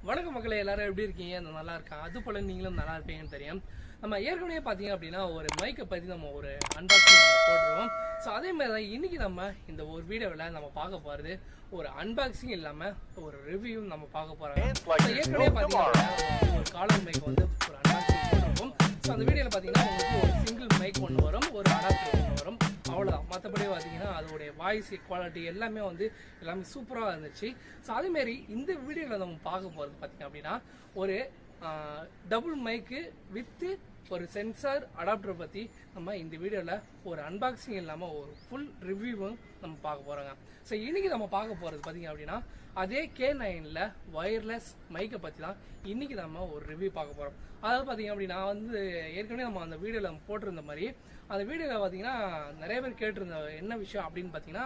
வணக்கம் மக்களே, எல்லாரும் எப்படி இருக்கீங்க? நல்லா இருக்கேன். அது போல நீங்களும் நல்லா இருப்பீங்கன்னு தெரியும். நம்ம ஏற்கனவே பார்த்தீங்க அப்படின்னா ஒரு மைக்கை பற்றி நம்ம ஒரு அன்பாக்சிங் போட்டுருவோம். ஸோ அதே மாதிரி தான் இன்னைக்கு நம்ம இந்த ஒரு வீடியோவில் நம்ம பார்க்க போகிறது ஒரு அன்பாக்சிங் இல்லாமல் ஒரு ரிவ்யூ நம்ம பார்க்க போகிறோம். ஏற்கனவே பார்த்தீங்கன்னா ஒரு காலர் மைக் வந்து ஒரு அன்பாக்சிங் போட்டிருப்போம். ஸோ அந்த வீடியோவில் பார்த்தீங்கன்னா உங்களுக்கு ஒரு சிங்கிள் மைக் ஒன்று வரும், ஒரு அடாப்டர் ஒன்று வரும், அவ்வளோதான். மற்றபடி பார்த்தீங்கன்னா அதோடைய வாய்ஸ் குவாலிட்டி எல்லாமே சூப்பராக இருந்துச்சு. ஸோ அதேமாரி இந்த வீடியோவில் நம்ம பார்க்க போகிறது பார்த்தீங்க அப்படின்னா ஒரு டபுள் மைக்கு வித்து ஒரு சென்சார் அடாப்டரை பற்றி நம்ம இந்த வீடியோவில் ஒரு அன்பாக்சிங் இல்லாமல் ஒரு ஃபுல் ரிவ்யூவும் நம்ம பார்க்க போகிறோங்க. ஸோ இன்றைக்கி நம்ம பார்க்க போகிறது பார்த்தீங்க அப்படின்னா அதே K9 வயர்லெஸ் மைக்கை பற்றி தான் இன்றைக்கி நம்ம ஒரு ரிவ்யூ பார்க்க போகிறோம். அதாவது பார்த்தீங்க அப்படின்னா ஏற்கனவே நம்ம அந்த வீடியோவில் போட்டிருந்த மாதிரி அந்த வீடியோவில் பார்த்தீங்கன்னா நிறைய பேர் கேட்டிருந்த என்ன விஷயம் அப்படின்னு பார்த்தீங்கன்னா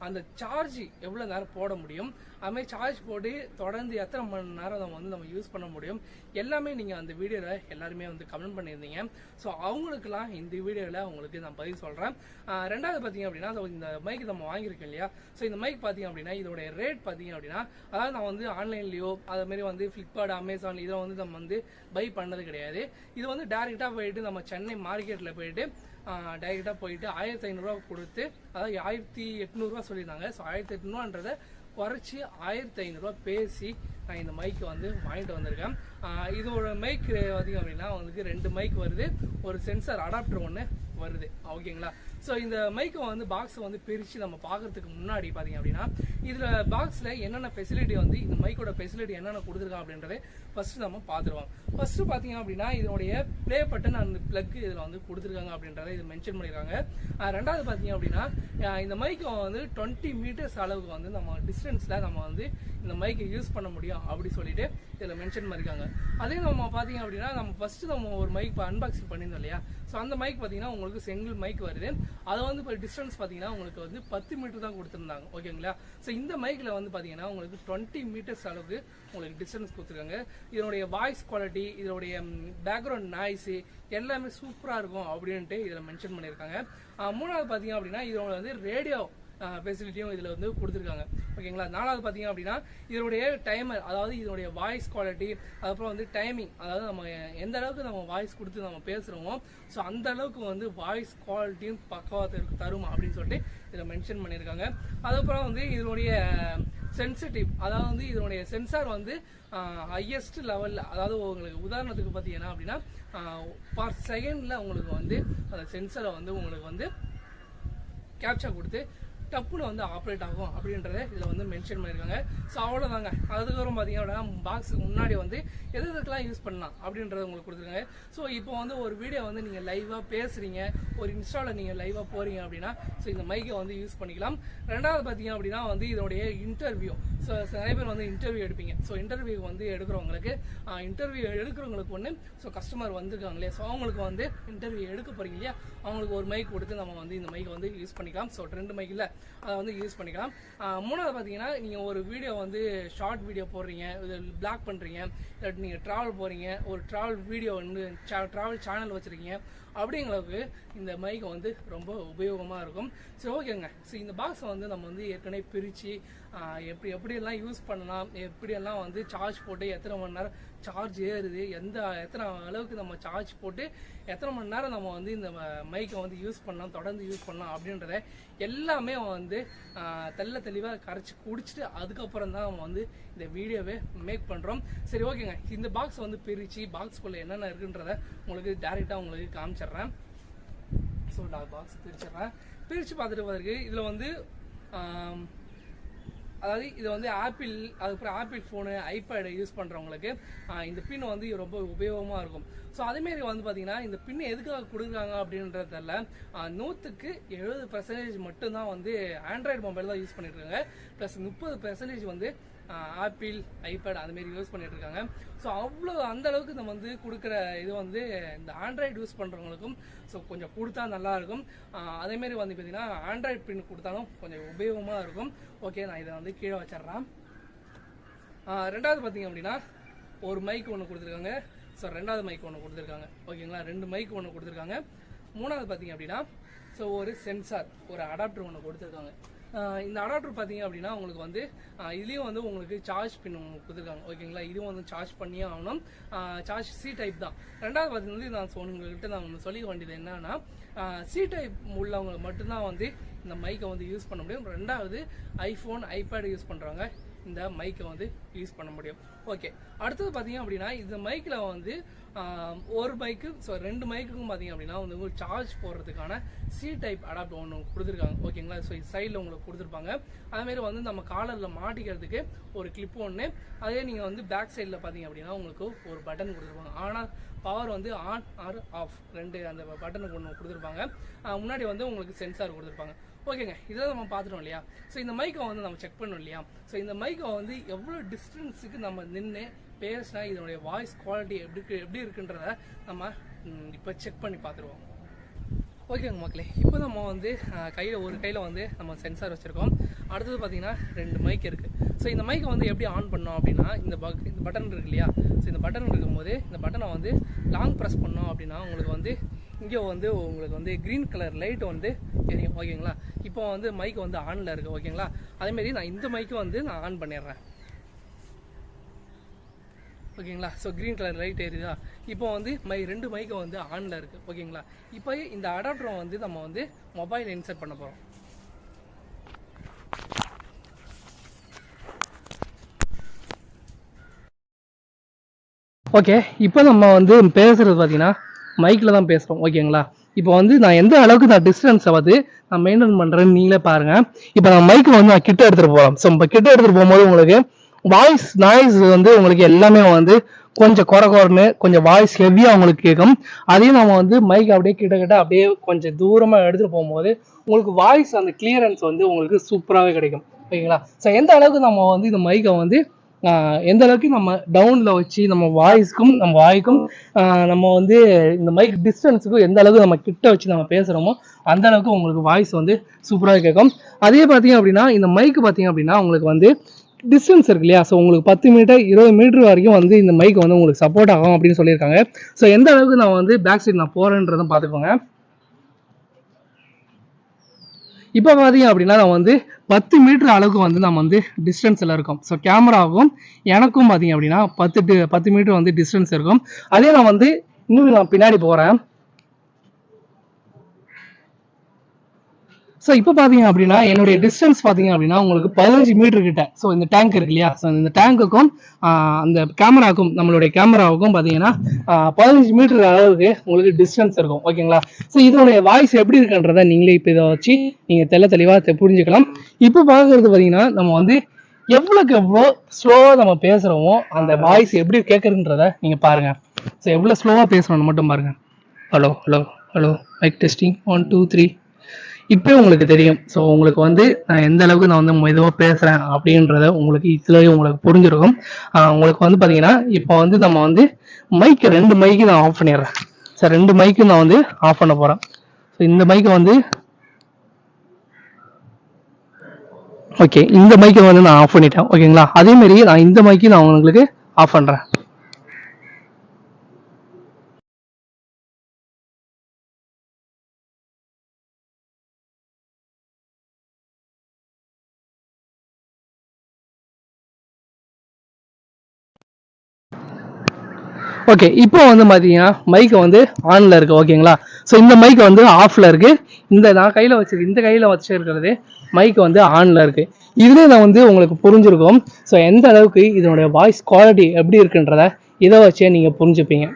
அந்த சார்ஜ் எவ்வளோ நேரம் போட முடியும், அதுமாதிரி சார்ஜ் போட்டு தொடர்ந்து எத்தனை மணி நேரம் நம்ம யூஸ் பண்ண முடியும், எல்லாமே நீங்கள் அந்த வீடியோவில் எல்லாருமே கமெண்ட் பண்ணியிருந்தீங்க. ஸோ அவங்களுக்குலாம் இந்த வீடியோவில் உங்களுக்கு நான் பதில் சொல்கிறேன். ரெண்டாவது பார்த்தீங்க அப்படின்னா இந்த மைக் நம்ம வாங்கியிருக்கோம் இல்லையா, ஸோ இந்த மைக் பார்த்தீங்க அப்படின்னா இதோடைய ரேட் பார்த்தீங்க அப்படின்னா அதாவது நான் ஆன்லைன்லேயோ அதுமாரி ஃப்ளிப்கார்ட், அமேசான் இதில் நம்ம பை பண்ணது கிடையாது. இது டேரெக்டாக போயிட்டு நம்ம சென்னை மார்க்கெட்டில் போயிட்டு டைரெக்டாக போயிட்டு 1500 ரூபா கொடுத்து, அதாவது 1800 ரூபா சொல்லியிருந்தாங்க. ஸோ 1800 குறைச்சி 1500 ரூபா பேசி நான் இந்த மைக்கு வாங்கிட்டு வந்திருக்கேன். இதோட மைக் பார்த்தீங்க அப்படின்னா ரெண்டு மைக் வருது, ஒரு சென்சார் அடாப்டர் ஒன்று வருது. ஓகேங்களா? ஸோ இந்த மைக்கை பாக்ஸை பிரித்து நம்ம பார்க்கறதுக்கு முன்னாடி பார்த்தீங்க அப்படின்னா இதில் பாக்ஸில் என்னென்ன ஃபெசிலிட்டி இந்த மைக்கோட ஃபெசிலிட்டி என்னென்ன கொடுத்துருக்காங்க அப்படின்றத ஃபஸ்ட்டு நம்ம பார்த்துருவோம். ஃபஸ்ட்டு பார்த்தீங்க அப்படின்னா இதனுடைய ப்ளே பட்டன் அந்த ப்ளக் இதில் கொடுத்துருக்காங்க அப்படின்றத இது மென்ஷன் பண்ணியிருக்காங்க. ரெண்டாவது பார்த்தீங்க அப்படின்னா இந்த மைக்கை 20 மீட்டர்ஸ் அளவுக்கு நம்ம டிஸ்டன்ஸில் நம்ம இந்த மைக்கை யூஸ் பண்ண முடியும் அப்படி சொல்லிட்டு இதில் மென்ஷன் பண்ணியிருக்காங்க. அதே நம்ம பார்த்தீங்க அப்படின்னா நம்ம ஒரு மைக் அன்பாக்சிங் பண்ணியிருந்தோம் இல்லையா, ஸோ அந்த மைக் பார்த்தீங்கன்னா உங்களுக்கு சிங்கிள் மைக் வருது. அதை இப்போ டிஸ்டன்ஸ் பார்த்தீங்கன்னா உங்களுக்கு 10 மீட்டர் தான் கொடுத்துருந்தாங்க. ஓகேங்களா? ஸோ இந்த மைக்கில் பார்த்தீங்கன்னா உங்களுக்கு 20 மீட்டர்ஸ் அளவுக்கு உங்களுக்கு டிஸ்டன்ஸ் கொடுத்துருக்காங்க. இதனுடைய வாய்ஸ் குவாலிட்டி, இதனுடைய பேக்ரவுண்ட் நாய்ஸு எல்லாமே சூப்பராக இருக்கும் அப்படின்ட்டு இதில் மென்ஷன் பண்ணியிருக்காங்க. மூணாவது பார்த்தீங்க அப்படின்னா இதோட ரேடியோ ஃபெசிலிட்டியும் இதில் கொடுத்துருக்காங்க. ஓகேங்களா? நாலாவது பார்த்தீங்க அப்படின்னா இதனுடைய டைமர், அதாவது இதனுடைய வாய்ஸ் குவாலிட்டி, அதுக்கப்புறம் டைமிங், அதாவது நம்ம எந்த அளவுக்கு நம்ம வாய்ஸ் கொடுத்து நம்ம பேசுகிறோமோ ஸோ அந்த அளவுக்கு வாய்ஸ் குவாலிட்டியும் பக்கவாக தரும் அப்படின்னு சொல்லிட்டு இதில் மென்ஷன் பண்ணியிருக்காங்க. அதுக்கப்புறம் இதனுடைய சென்சிட்டிவ், அதாவது இதனுடைய சென்சார் ஹையஸ்ட் லெவலில், அதாவது உங்களுக்கு உதாரணத்துக்கு பார்த்தீங்கன்னா அப்படின்னா பர் செகண்டில் உங்களுக்கு அந்த சென்சரை உங்களுக்கு கேப்சா கொடுத்து டப்புன்னு ஆப்ரேட் ஆகும் அப்படின்றத இதில் மென்ஷன் பண்ணியிருக்காங்க. ஸோ அவ்வளோதாங்க. அதுக்கப்புறம் பார்த்தீங்க அப்படின்னா பாக்ஸுக்கு முன்னாடி எதுக்கெல்லாம் யூஸ் பண்ணலாம் அப்படின்றத உங்களுக்கு கொடுத்துருக்காங்க. ஸோ இப்போ ஒரு வீடியோ நீங்கள் லைவாக பேசுகிறீங்க, ஒரு இன்ஸ்டாவில் நீங்கள் லைவாக போகிறீங்க அப்படின்னா ஸோ இந்த மைக்கை யூஸ் பண்ணிக்கலாம். ரெண்டாவது பார்த்தீங்க அப்படின்னா இதனுடைய இன்டர்வியூ, ஸோ நிறைய பேர் இன்டர்வியூ எடுப்பீங்க. ஸோ இன்டர்வியூ எடுக்கிறவங்களுக்கு ஒன்று, ஸோ கஸ்டமர் வந்திருக்காங்களே, ஸோ அவங்களுக்கு இன்டர்வியூ எடுக்க போகிறீங்க இல்லையா, அவங்களுக்கு ஒரு மைக் கொடுத்து நம்ம இந்த மைக்கை யூஸ் பண்ணிக்கலாம். ஸோ 2 மைக்கில் அதை யூஸ் பண்ணிக்கலாம். மூணாவது பார்த்தீங்கன்னா நீங்கள் ஒரு வீடியோ ஷார்ட் வீடியோ போடுறீங்க, இது பிளாக் பண்ணுறீங்க, இல்லாட்டி நீங்கள் ட்ராவல் போகிறீங்க, ஒரு ட்ராவல் வீடியோ ட்ராவல் சேனல் வச்சுருக்கீங்க, அப்படிங்களுக்கு இந்த மைக் ரொம்ப உபயோகமாக இருக்கும். சரி, ஓகேங்க. ஸோ இந்த பாக்ஸை நம்ம ஏற்கனவே பிரித்து எப்படியெல்லாம் யூஸ் பண்ணலாம், எப்படியெல்லாம் சார்ஜ் போட்டு எத்தனை மணி நேரம் சார்ஜ் ஏறுது, எத்தனை அளவுக்கு நம்ம சார்ஜ் போட்டு எத்தனை மணி நேரம் நம்ம இந்த மைக்கை யூஸ் பண்ணலாம், தொடர்ந்து யூஸ் பண்ணலாம் அப்படின்றத எல்லாமே தெளிவாக கரைச்சி குடிச்சிட்டு அதுக்கப்புறம் தான் நம்ம இந்த வீடியோவே மேக் பண்ணுறோம். சரி, ஓகேங்க. இந்த பாக்ஸ் பிரித்து பாக்ஸ்குள்ளே என்னென்ன இருக்குன்றத உங்களுக்கு டேரெக்டாக உங்களுக்கு காமிச்சிட்றேன். ஸோ நான் பாக்ஸ் பிரித்து பார்த்துட்டு இதில் அதாவது இது ஆப்பிள், அதுக்கப்புறம் ஆப்பிள் ஃபோனு, ஐபேடு யூஸ் பண்ணுறவங்களுக்கு இந்த பின் ரொம்ப உபயோகமாக இருக்கும். ஸோ அதேமாரி பார்த்தீங்கன்னா இந்த பின் எதுக்காக கொடுக்குறாங்க அப்படின்றதில்ல, 100% மட்டும்தான் ஆண்ட்ராய்டு மொபைல் தான் யூஸ் பண்ணிட்டு இருக்காங்க. ப்ளஸ் 30% ஆப்பிள், ஐபேட் அதுமாரி யூஸ் பண்ணிட்டு இருக்காங்க. ஸோ அந்த அளவுக்கு நம்ம கொடுக்குற இது இந்த ஆண்ட்ராய்டு யூஸ் பண்ணுறவங்களுக்கும் ஸோ கொஞ்சம் கொடுத்தா நல்லாயிருக்கும். அதேமாரி பார்த்தீங்கன்னா ஆண்ட்ராய்டு பின் கொடுத்தாலும் கொஞ்சம் உபயோகமாக இருக்கும். ஓகே, நான் இதை கீழே வச்சிட்றேன். ரெண்டாவது பார்த்தீங்க அப்படின்னா ஒரு மைக் ஒன்று கொடுத்துருக்காங்க. ஸோ ரெண்டாவது மைக் ஒன்று கொடுத்துருக்காங்க. ஓகேங்களா? 2 மைக் ஒன்று கொடுத்துருக்காங்க. மூணாவது பார்த்தீங்க அப்படின்னா ஸோ ஒரு சென்சார், ஒரு அடாப்டர் ஒன்று கொடுத்துருக்காங்க. இந்த அடாப்டர் பார்த்தீங்க அப்படின்னா உங்களுக்கு வந்து இதுலேயும் வந்து உங்களுக்கு சார்ஜ் பின் கொடுத்துருக்காங்க ஓகேங்களா. இதுவும் வந்து சார்ஜ் பண்ணியே ஆகணும். சார்ஜ் சி டைப் தான். ரெண்டாவது பார்த்தீங்கன்னா நான் உங்கள்கிட்ட நான் ஒன்று சொல்லிக்க வேண்டியது என்னன்னா சி டைப் உள்ளவங்க மட்டும்தான் வந்து இந்த மைக்கை வந்து யூஸ் பண்ண முடியும். ரெண்டாவது ஐஃபோன் ஐபேட் யூஸ் பண்ணுறவங்க இந்த மைக்கை வந்து யூஸ் பண்ண முடியும். ஓகே, அடுத்தது பார்த்தீங்க அப்படின்னா இந்த மைக்கில் வந்து ஒரு மைக்கு ரெண்டு மைக்குக்கும் பார்த்தீங்க அப்படின்னா வந்து உங்களுக்கு சார்ஜ் போடுறதுக்கான சி டைப் அடாப்டர் ஒன்று கொடுத்துருக்காங்க ஓகேங்களா. ஸோ சைடில் உங்களுக்கு கொடுத்துருப்பாங்க. அதேமாரி வந்து நம்ம காலரில் மாட்டிக்கிறதுக்கு ஒரு கிளிப் ஒன்று, அதே நீங்கள் வந்து பேக் சைடில் பார்த்தீங்க அப்படின்னா உங்களுக்கு ஒரு பட்டன் கொடுத்துருப்பாங்க. ஆனால் பவர் வந்து ஆன் ஆர் ஆஃப் ரெண்டு அந்த பட்டனுக்கு ஒன்று கொடுத்துருப்பாங்க. முன்னாடி வந்து உங்களுக்கு சென்சார் கொடுத்துருப்பாங்க. ஓகேங்க, இதை நம்ம பார்த்துட்டோம் இல்லையா. ஸோ இந்த மைக்கை வந்து நம்ம செக் பண்ணோம் இல்லையா. ஸோ இந்த மைக்கை வந்து எவ்வளோ டிஸ்டன்ஸுக்கு நம்ம நின்று பேசினா இதனுடைய வாய்ஸ் குவாலிட்டி எப்படி இருக்குன்றத நம்ம இப்போ செக் பண்ணி பார்த்துருவோம். ஓகேங்க மக்களே, இப்போ நம்ம வந்து ஒரு கையில் வந்து நம்ம சென்சார் வச்சுருக்கோம். அடுத்தது பார்த்தீங்கன்னா 2 மைக் இருக்குது. ஸோ இந்த மைக்கை வந்து எப்படி ஆன் பண்ணோம் அப்படின்னா இந்த பட்டன் இருக்கு இல்லையா. ஸோ இந்த பட்டன் இருக்கும்போது இந்த பட்டனை வந்து லாங் ப்ரெஸ் பண்ணோம் அப்படின்னா உங்களுக்கு வந்து இங்கே வந்து உங்களுக்கு வந்து க்ரீன் கலர் லைட் வந்து தெரியும் ஓகேங்களா. இப்போ வந்து மைக் வந்து ஆனில் இருக்குது ஓகேங்களா. அதேமாரி நான் இந்த மைக்கு வந்து நான் ஆன் பண்ணிடுறேன் ஓகேங்களா. ஸோ க்ரீன் கலர் லைட் ஏறிதா. இப்போ வந்து 2 மைக்கும் வந்து ஆனில் இருக்குது ஓகேங்களா. இப்போ இந்த அடாப்டரை வந்து நம்ம வந்து மொபைல் இன்சர்ட் பண்ண போகிறோம். ஓகே, இப்போ நம்ம வந்து பேசுகிறது பார்த்தீங்கன்னா மைக்கில் தான் பேசுகிறோம் ஓகேங்களா. இப்போ வந்து நான் எந்த அளவுக்கு நான் டிஸ்டன்ஸை வந்து நான் மெயின்டைன் பண்ணுறேன்னு நீங்களே பாருங்கள். இப்போ நான் மைக்கை வந்து நான் கிட்ட எடுத்துகிட்டு போகிறோம். ஸோ இப்போ கிட்ட எடுத்துகிட்டு போகும்போது உங்களுக்கு வாய்ஸ் நாய்ஸ் வந்து உங்களுக்கு எல்லாமே வந்து கொஞ்சம் குறைன்னு கொஞ்சம் வாய்ஸ் ஹெவியாக உங்களுக்கு கேட்கும். அதையும் நம்ம வந்து மைக் அப்படியே கிட்ட அப்படியே கொஞ்சம் தூரமாக எடுத்துகிட்டு போகும்போது உங்களுக்கு வாய்ஸ் அந்த கிளியரன்ஸ் வந்து உங்களுக்கு சூப்பராகவே கிடைக்கும் ஓகேங்களா. ஸோ எந்த அளவுக்கு நம்ம வந்து இந்த மைக்கை வந்து எந்த அளவுக்கு நம்ம டவுனில் வச்சு நம்ம வாய்ஸ்க்கும் நம்ம வாய்க்கும் நம்ம வந்து இந்த மைக் டிஸ்டன்ஸுக்கும் எந்த அளவுக்கு நம்ம கிட்ட வச்சு நம்ம பேசுகிறோமோ அந்த அளவுக்கு உங்களுக்கு வாய்ஸ் வந்து சூப்பராக கேட்கும். அதே பார்த்தீங்க அப்படின்னா இந்த மைக்கு பார்த்தீங்க அப்படின்னா உங்களுக்கு வந்து டிஸ்டன்ஸ் இருக்கு இல்லையா. ஸோ உங்களுக்கு 10 மீட்டர் 20 மீட்டர் வரைக்கும் வந்து இந்த மைக் வந்து உங்களுக்கு சப்போர்ட் ஆகும் அப்படின்னு சொல்லியிருக்காங்க. ஸோ எந்த அளவுக்கு நான் வந்து பேக் சைட் நான் போகிறேன்றதும் பார்த்துக்கோங்க. இப்போ பார்த்தீங்க அப்படின்னா நான் வந்து 10 மீட்டர் அளவுக்கு வந்து நம்ம வந்து டிஸ்டன்ஸில் இருக்கும். ஸோ கேமராவும் எனக்கும் பார்த்தீங்க அப்படின்னா 10 மீட்டர் வந்து டிஸ்டன்ஸ் இருக்கும். அதே நான் வந்து இன்னும் நான் பின்னாடி போகிறேன். ஸோ இப்போ பார்த்தீங்க அப்படின்னா என்னுடைய டிஸ்டன்ஸ் பார்த்தீங்க அப்படின்னா உங்களுக்கு 15 மீட்டர் கிட்ட. ஸோ இந்த டேங்க் இருக்கு இல்லையா. ஸோ இந்த டேங்குக்கும் அந்த கேமராவுக்கும் நம்மளுடைய கேமராவுக்கும் பார்த்தீங்கன்னா 15 மீட்டர் அளவுக்கு உங்களுக்கு டிஸ்டன்ஸ் இருக்கும் ஓகேங்களா. ஸோ இதனுடைய வாய்ஸ் எப்படி இருக்குன்றதை நீங்களே இப்போ இதை வச்சு நீங்கள் தெளிவாக புரிஞ்சுக்கலாம். இப்போ பார்க்குறது பார்த்தீங்கன்னா நம்ம வந்து எவ்வளோக்கு எவ்வளோ ஸ்லோவாக நம்ம பேசுகிறோமோ அந்த வாய்ஸ் எப்படி கேட்குறதுன்றதை நீங்கள் பாருங்கள். ஸோ எவ்வளோ ஸ்லோவாக பேசுகிறோன்னு மட்டும் பாருங்கள். Hello hello hello mike testing 1 2 3 இப்போ உங்களுக்கு தெரியும். ஸோ உங்களுக்கு வந்து நான் எந்த அளவுக்கு நான் வந்து மெதுவாக பேசுகிறேன் அப்படின்றத உங்களுக்கு இதுலேயே உங்களுக்கு புரிஞ்சிருக்கும். உங்களுக்கு வந்து பார்த்தீங்கன்னா இப்போ வந்து நம்ம வந்து மைக்கு 2 மைக்கு நான் ஆஃப் பண்ணிடுறேன். சார் 2 மைக்கு நான் வந்து ஆஃப் பண்ண போகிறேன். ஸோ இந்த மைக்கை வந்து ஓகே, இந்த மைக்கை வந்து நான் ஆஃப் பண்ணிட்டேன் ஓகேங்களா. அதேமாரி நான் இந்த மைக்கு நான் உங்களுக்கு ஆஃப் பண்ணுறேன். ஓகே, இப்போ வந்து பார்த்தீங்கன்னா மைக்கை வந்து ஆனில் இருக்குது ஓகேங்களா. ஸோ இந்த மைக்கை வந்து ஆஃபில் இருக்குது. நான் கையில் வச்சுருக்கிறது மைக்கு வந்து ஆனில் இருக்குது. இதுலேயே நான் வந்து உங்களுக்கு புரிஞ்சிருக்கும். ஸோ எந்த அளவுக்கு இதனுடைய வாய்ஸ் குவாலிட்டி எப்படி இருக்குன்றத இதை வச்சே நீங்கள் புரிஞ்சுப்பீங்க.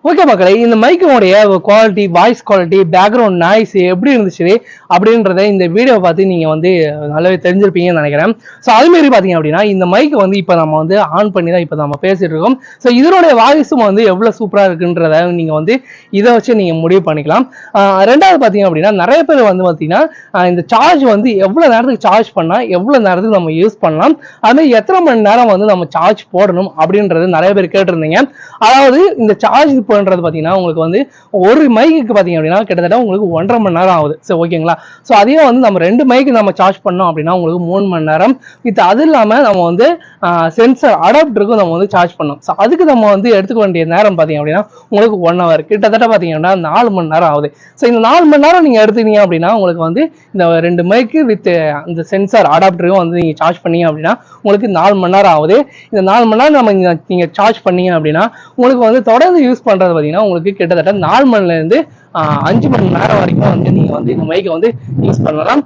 ஓகே மக்களே, இந்த மைக்கோடைய quality, voice quality, background noise எப்படி இருந்துச்சு அப்படின்றத இந்த வீடியோ பார்த்து நீங்கள் வந்து நல்லாவே தெரிஞ்சிருப்பீங்கன்னு நினைக்கிறேன். ஸோ அதுமாரி பார்த்தீங்க அப்படின்னா இந்த மைக்கை வந்து இப்போ நம்ம வந்து ஆன் பண்ணி தான் இப்போ நம்ம பேசிட்டு இருக்கோம். ஸோ இதனுடைய வாய்ஸும் வந்து எவ்வளோ சூப்பராக இருக்குன்றத நீங்கள் வந்து இதை வச்சு நீங்கள் முடிவு பண்ணிக்கலாம். ரெண்டாவது பார்த்தீங்க அப்படின்னா நிறைய பேர் வந்து பார்த்தீங்கன்னா இந்த சார்ஜ் வந்து எவ்வளோ நேரத்துக்கு சார்ஜ் பண்ணால் எவ்வளோ நேரத்துக்கு நம்ம யூஸ் பண்ணலாம், அதுமாதிரி எத்தனை மணி நேரம் வந்து நம்ம சார்ஜ் போடணும் அப்படின்றது நிறைய பேர் கேட்டிருந்தீங்க. அதாவது இந்த சார்ஜ் பண்ணுறது பார்த்தீங்கன்னா உங்களுக்கு வந்து ஒரு மைக்கு பார்த்தீங்க அப்படின்னா கிட்டத்தட்ட உங்களுக்கு 1.5 மணி நேரம் ஆகுது. சரி ஓகேங்களா. ஸோ அதே வந்து நம்ம 2 மைக்கு நம்ம சார்ஜ் பண்ணோம் அப்படின்னா உங்களுக்கு 3 மணி நேரம். இது அது இல்லாமல் நம்ம வந்து சென்சர் அடாப்டருக்கும் நம்ம வந்து சார்ஜ் பண்ணோம். ஸோ அதுக்கு நம்ம வந்து எடுத்துக்க வேண்டிய நேரம் பார்த்தீங்க அப்படின்னா உங்களுக்கு 1 ஹவர் கிட்டத்தட்ட பார்த்தீங்கன்னா 4 மணி நேரம் ஆகுது. ஸோ இந்த 4 மணி நேரம் நீங்கள் எடுத்துக்கிங்க அப்படின்னா உங்களுக்கு வந்து இந்த 2 மைக்கு வித் இந்த சென்சார் அடாப்டரையும் வந்து நீங்கள் சார்ஜ் பண்ணீங்க அப்படின்னா உங்களுக்கு 4 மணி நேரம் ஆகுது. இந்த 4 மணி நேரம் நம்ம நீங்கள் சார்ஜ் பண்ணீங்க அப்படின்னா உங்களுக்கு வந்து தொடர்ந்து யூஸ் பண்ணுறது பார்த்தீங்கன்னா உங்களுக்கு கிட்டத்தட்ட 4 மணிலேருந்து 5 மணி நேரம் வரைக்கும் வந்து நீங்கள் வந்து இந்த மைக்கை வந்து யூஸ் பண்ணலாம்.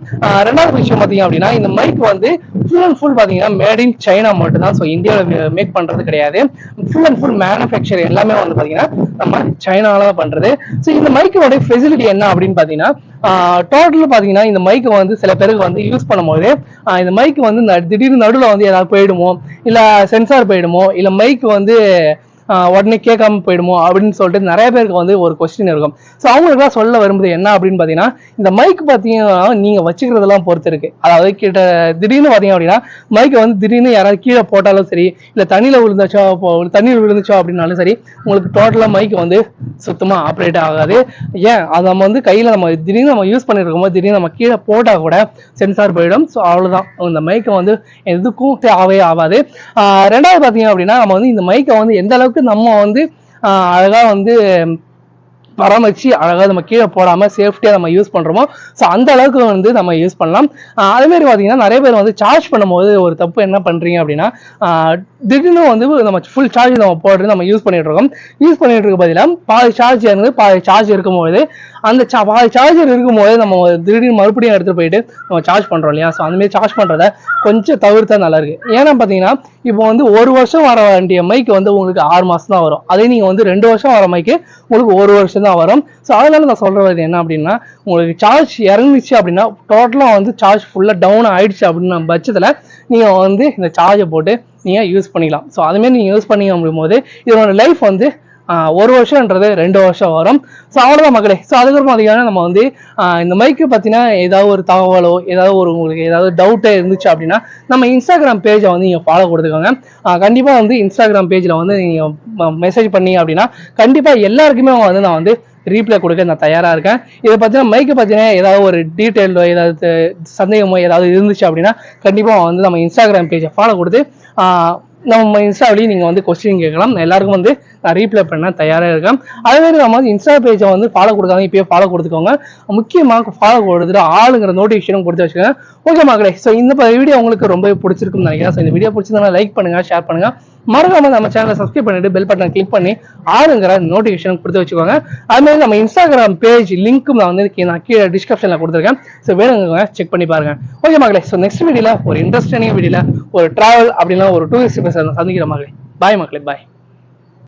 ரெண்டாவது விஷயம் பார்த்தீங்க அப்படின்னா இந்த மைக் வந்து ஃபுல் அண்ட் ஃபுல் பார்த்தீங்கன்னா மேட் இன் சைனா மட்டும் தான். ஸோ இந்தியாவில் மேக் பண்ணுறது கிடையாது. ஃபுல் அண்ட் ஃபுல் மேனுஃபேக்சர் எல்லாமே வந்து பார்த்தீங்கன்னா நம்ம சைனால தான் பண்ணுறது. ஸோ இந்த மைக்கோட ஃபெசிலிட்டி என்ன அப்படின்னு பார்த்தீங்கன்னா டோட்டல் பார்த்தீங்கன்னா இந்த மைக்கை வந்து சில பேருக்கு வந்து யூஸ் பண்ணும்போது இந்த மைக்கு வந்து திடீர்னு நடுவில் வந்து ஏதாவது போயிடுமோ, இல்லை சென்சார் போயிடுமோ, இல்லை மைக் வந்து உடனே கேட்காம போயிடுமோ அப்படின்னு சொல்லிட்டு நிறைய பேருக்கு வந்து ஒரு கொஸ்டின் இருக்கும். ஸோ அவங்களுக்குலாம் சொல்ல வரும்போது என்ன அப்படின்னு பார்த்தீங்கன்னா இந்த மைக் பார்த்தீங்கன்னா நீங்கள் வச்சுக்கிறதெல்லாம் பொறுத்து இருக்கு. அதாவது திடீர்னு பார்த்தீங்க அப்படின்னா மைக்கை வந்து திடீர்னு யாராவது கீழே போட்டாலும் சரி, இல்லை தண்ணியில் விழுந்துச்சோ அப்படின்னாலும் சரி, உங்களுக்கு டோட்டலாக மைக் வந்து சுத்தமாக ஆப்ரேட் ஆகாது. ஏன் அது நம்ம வந்து கையில் நம்ம திடீர்னு நம்ம யூஸ் பண்ணியிருக்கும் போது திடீர்னு நம்ம கீழே போட்டால் கூட சென்சார் போயிடும். ஸோ அவ்வளோதான், இந்த மைக்கை வந்து எதுக்கும் ஆகாது. ரெண்டாவது பார்த்தீங்க அப்படின்னா நம்ம வந்து இந்த மைக்கை வந்து எந்த அளவுக்கு நம்ம வந்து அழகா வந்து பராமரிச்சு அழகாக நம்ம கீழே போடாமல் சேஃப்டியாக நம்ம யூஸ் பண்ணுறோமோ, ஸோ அந்த அளவுக்கு வந்து நம்ம யூஸ் பண்ணலாம். அதேமாதிரி பார்த்தீங்கன்னா நிறைய பேர் வந்து சார்ஜ் பண்ணும்போது ஒரு தப்பு என்ன பண்ணுறீங்க அப்படின்னா திடீர்னு வந்து நம்ம ஃபுல் சார்ஜ் நம்ம போட்டு நம்ம யூஸ் பண்ணிட்டு இருக்க பதிலாக பாதி சார்ஜ் இருக்கும்போது அந்த பாதி சார்ஜர் இருக்கும்போது நம்ம திடீர்னு மறுபடியும் எடுத்துகிட்டு போயிட்டு நம்ம சார்ஜ் பண்ணுறோம் இல்லையா. ஸோ அந்தமாதிரி சார்ஜ் பண்ணுறத கொஞ்சம் தவிர்த்தா நல்லா இருக்கு. ஏன்னா பார்த்தீங்கன்னா இப்போ வந்து 1 வருஷம் வர வேண்டிய மைக்கு வந்து உங்களுக்கு 6 மாதம் தான் வரும். அதே நீங்கள் வந்து 2 வருஷம் வர மைக்கு உங்களுக்கு 1 வருஷம் தான் வரும். ஸோ அதனால நான் சொல்றது என்ன அப்படின்னா உங்களுக்கு சார்ஜ் இறங்குச்சு அப்படின்னா டோட்டலாக வந்து சார்ஜ் ஃபுல்லாக டவுன் ஆயிடுச்சு அப்படின்னா பட்சத்தில் நீங்கள் வந்து இந்த சார்ஜை போட்டு நீங்கள் யூஸ் பண்ணிக்கலாம். ஸோ அதுமாரி நீங்கள் யூஸ் பண்ணிக்க முடியும்போது இதோட லைஃப் வந்து 1 வருஷம்ன்றது 2 வருஷம் வரும். ஸோ அவ்வளோதான் மக்களே. ஸோ அதுக்கப்புறம் பார்த்தீங்கன்னா நம்ம வந்து இந்த மைக்கு பார்த்தீங்கன்னா ஏதாவது ஒரு தகவலோ ஏதாவது உங்களுக்கு ஏதாவது டவுட்டே இருந்துச்சு அப்படின்னா நம்ம இன்ஸ்டாகிராம் பேஜை வந்து நீங்கள் ஃபாலோ கொடுத்துக்கோங்க. கண்டிப்பாக வந்து இன்ஸ்டாகிராம் பேஜில் வந்து நீங்கள் மெசேஜ் பண்ணி அப்படின்னா கண்டிப்பாக எல்லாருக்குமே வந்து நான் வந்து ரீப்ளை கொடுக்க நான் தயாராக இருக்கேன். இதை பார்த்தீங்கன்னா மைக்கை பார்த்தீங்கன்னா ஏதாவது ஒரு டீட்டெயிலோ ஏதாவது சந்தேகமோ ஏதாவது இருந்துச்சு அப்படின்னா கண்டிப்பாக வந்து நம்ம இன்ஸ்டாகிராம் பேஜை ஃபாலோ கொடுத்து நம்ம இன்ஸ்டாவிலையும் நீங்கள் வந்து கொஸ்டின் கேட்கலாம். எல்லாருக்கும் வந்து நான் ரீப்ளை பண்ண தயாராக இருக்கேன். அதேமாதிரி நம்ம வந்து இன்ஸ்டா பேஜை வந்து ஃபாலோ கொடுக்காங்க, இப்போயே ஃபாலோ கொடுத்துக்கோங்க. முக்கியமாக ஃபாலோ கொடுத்துட்டு ஆளுங்கிற நோட்டிஃபிகேஷனும் கொடுத்து வச்சுக்கோங்க. ஓகே மக்களே. ஸோ இந்த வீடியோ உங்களுக்கு ரொம்ப பிடிச்சிருக்குன்னு நினைக்கிறேன். ஸோ இந்த வீடியோ பிடிச்சிருந்தா லைக் பண்ணுங்க, ஷேர் பண்ணுங்க, மறக்காம நம்ம சேனலை சப்ஸ்கிரைப் பண்ணிட்டு பெல் பட்டன் கிளிக் பண்ணி ஆளுங்கிற நோட்டிஃபிகேஷன் கொடுத்து வச்சுக்கோங்க. அதுமாதிரி நம்ம இன்ஸ்டாகிராம் பேஜ் லிங்க்கும் நான் வந்து நான் கீழே டிஸ்கிரிப்ஷனில் கொடுத்துருக்கேன். ஸோ வேணுங்க செக் பண்ணி பாருங்க. ஓகே மக்களே. ஸோ நெக்ஸ்ட் வீடியோல ஒரு இன்ட்ரெஸ்டிங் வீடியோல ஒரு டிராவல் அப்படின்னா ஒரு டூரிஸ்ட் பிளேஸ் சந்திக்கிற மக்களே. பாய் மக்களே, பாய்.